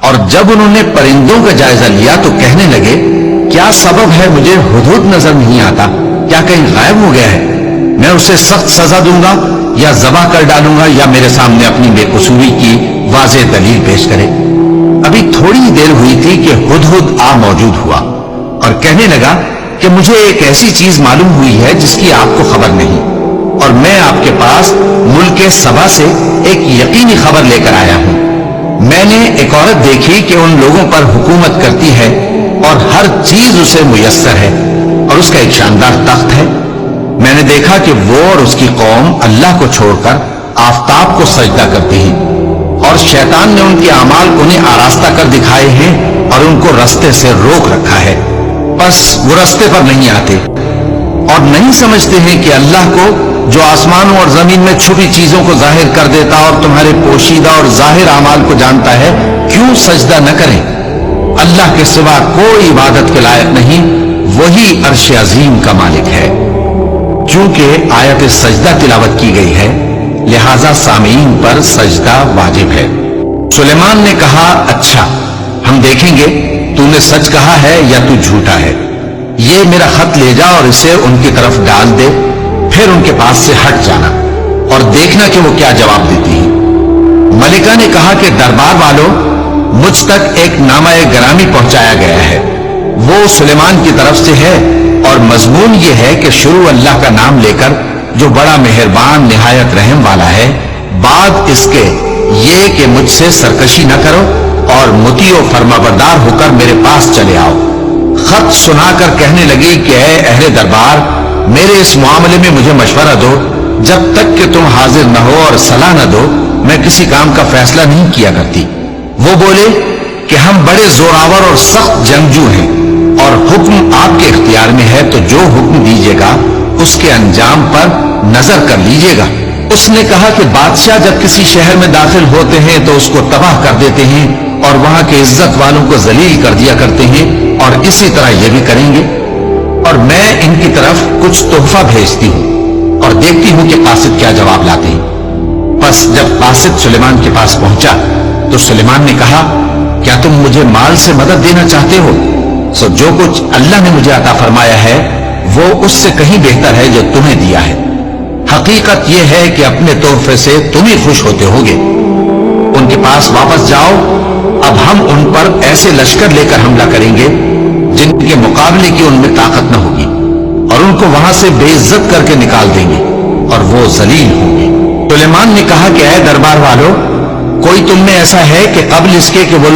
اور جب انہوں نے پرندوں کا جائزہ لیا تو کہنے لگے کیا سبب ہے مجھے ہدہد نظر نہیں آتا؟ کیا کہیں غائب ہو گیا ہے؟ میں اسے سخت سزا دوں گا یا ذبح کر ڈالوں گا یا میرے سامنے اپنی بے قصوری کی واضح دلیل پیش کرے۔ ابھی تھوڑی دیر ہوئی تھی کہ ہدہد آ موجود ہوا اور کہنے لگا کہ مجھے ایک ایسی چیز معلوم ہوئی ہے جس کی آپ کو خبر نہیں، اور میں آپ کے پاس ملک سبا سے ایک یقینی خبر لے کر آیا ہوں۔ میں نے ایک عورت دیکھی کہ ان لوگوں پر حکومت کرتی ہے اور ہر چیز اسے میسر ہے، اور اس کا ایک شاندار تخت ہے۔ میں نے دیکھا کہ وہ اور اس کی قوم اللہ کو چھوڑ کر آفتاب کو سجدہ کرتی ہیں، اور شیطان نے ان کے اعمال انہیں آراستہ کر دکھائے ہیں اور ان کو رستے سے روک رکھا ہے، بس وہ رستے پر نہیں آتے اور نہیں سمجھتے ہیں کہ اللہ کو جو آسمانوں اور زمین میں چھپی چیزوں کو ظاہر کر دیتا اور تمہارے پوشیدہ اور ظاہر اعمال کو جانتا ہے، کیوں سجدہ نہ کریں؟ اللہ کے سوا کوئی عبادت کے لائق نہیں، وہی عرش عظیم کا مالک ہے۔ چونکہ آیت سجدہ تلاوت کی گئی ہے لہذا سامعین پر سجدہ واجب ہے۔ سلیمان نے کہا اچھا، ہم دیکھیں گے تو نے سچ کہا ہے یا تو جھوٹا ہے۔ یہ میرا خط لے جا اور اسے ان کی طرف ڈال دے، پھر ان کے پاس سے ہٹ جانا اور دیکھنا کہ وہ کیا جواب دیتی ہے۔ ملکہ نے کہا کہ دربار والوں، مجھ تک ایک نامہ گرامی پہنچایا گیا ہے، وہ سلیمان کی طرف سے ہے اور مضمون یہ ہے کہ شروع اللہ کا نام لے کر جو بڑا مہربان نہایت رحم والا ہے، بعد اس کے یہ کہ مجھ سے سرکشی نہ کرو اور مطیع و فرمانبردار ہو کر میرے پاس چلے آؤ۔ خط سنا کر کہنے لگی کہ اے اہل دربار، میرے اس معاملے میں مجھے مشورہ دو، جب تک کہ تم حاضر نہ ہو اور صلاح نہ دو میں کسی کام کا فیصلہ نہیں کیا کرتی۔ وہ بولے کہ ہم بڑے زوراور اور سخت جنگجو ہیں اور حکم آپ کے اختیار میں ہے، تو جو حکم دیجیے گا اس کے انجام پر نظر کر لیجیے گا۔ اس نے کہا کہ بادشاہ جب کسی شہر میں داخل ہوتے ہیں تو اس کو تباہ کر دیتے ہیں اور وہاں کے عزت والوں کو ذلیل کر دیا کرتے ہیں، اور اسی طرح یہ بھی کریں گے، اور میں ان کی طرف کچھ تحفہ بھیجتی ہوں اور دیکھتی ہوں کہ قاصد کیا جواب لاتے ہیں۔ بس جب قاصد سلیمان کے پاس پہنچا تو سلیمان نے کہا کیا تم مجھے مال سے مدد دینا چاہتے ہو؟ سو جو کچھ اللہ نے مجھے عطا فرمایا ہے وہ اس سے کہیں بہتر ہے جو تمہیں دیا ہے۔ حقیقت یہ ہے کہ اپنے تحفے سے تم ہی خوش ہوتے ہوگے۔ ان کے پاس واپس جاؤ، اب ہم ان پر ایسے لشکر لے کر حملہ کریں گے جن کے مقابلے کی ان میں طاقت نہ ہوگی، اور ان کو وہاں سے بے عزت کر کے نکال دیں گے اور وہ ذلیل ہوں گے۔ سلیمان نے کہا کہ اے دربار والو، کوئی تم میں ایسا ہے کہ قبل اس کے کہ وہ